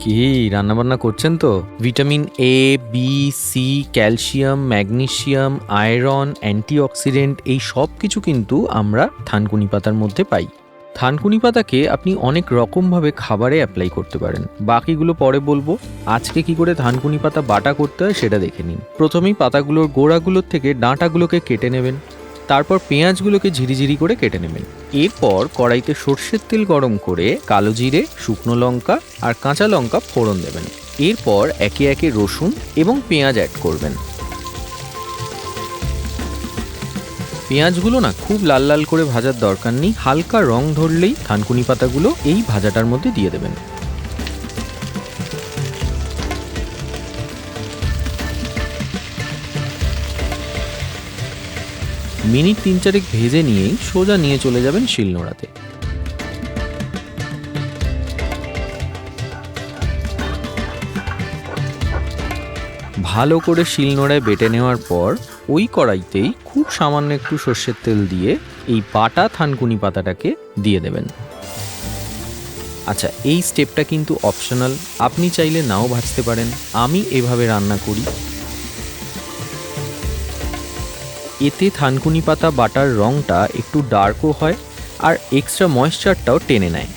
কি রান্নাবান্না করছেন তো? Vitamin A, B, C, calcium, magnesium, iron, antioxidant এই সব কিছু কিন্তু আমরা থানকুনি পাতার মধ্যে পাই। থানকুনি পাতাকে আপনি অনেক রকমভাবে খাবারে অ্যাপ্লাই করতে পারেন। বাকিগুলো পরে বলবো। আজকে কি করে থানকুনি পাতা বাটা করতে হয় সেটা দেখে নিন। প্রথমেই পাতাগুলোর গোড়াগুলোর থেকে ডাঁটাগুলোকে কেটে নেবেন। তারপর পেঁয়াজগুলোকে ঝিরিঝিরি করে কেটে নেবেন। এরপর কড়াইতে সর্ষের তেল গরম করে কালো জিরে, শুকনো লঙ্কা আর কাঁচা লঙ্কা ফোড়ন দেবেন। এরপর একে একে রসুন এবং পেঁয়াজ অ্যাড করবেন। পেঁয়াজগুলো না খুব লাল লাল করে ভাজার দরকার নেই, হালকা রং ধরলেই থানকুনি পাতাগুলো এই ভাজাটার মধ্যে দিয়ে দেবেন। মিনিট ৩-৪ ভেজে নিয়েই সোজা নিয়ে চলে যাবেন শিলনোড়াতে। ভালো করে শিলনোড়ায় বেটে নেওয়ার পর ওই কড়াইতেই খুব সামান্য একটু সর্ষের তেল দিয়ে এই বাটা থানকুনি পাতাটাকে দিয়ে দেবেন। আচ্ছা, এই স্টেপটা কিন্তু অপশনাল, আপনি চাইলে নাও ভাজতে পারেন। আমি এভাবে রান্না করি। এতে থানকুনি পাতা বাটার রঙটা একটু ডার্কও হয় আর এক্সট্রা ময়েশ্চারটাও টেনে নেয়।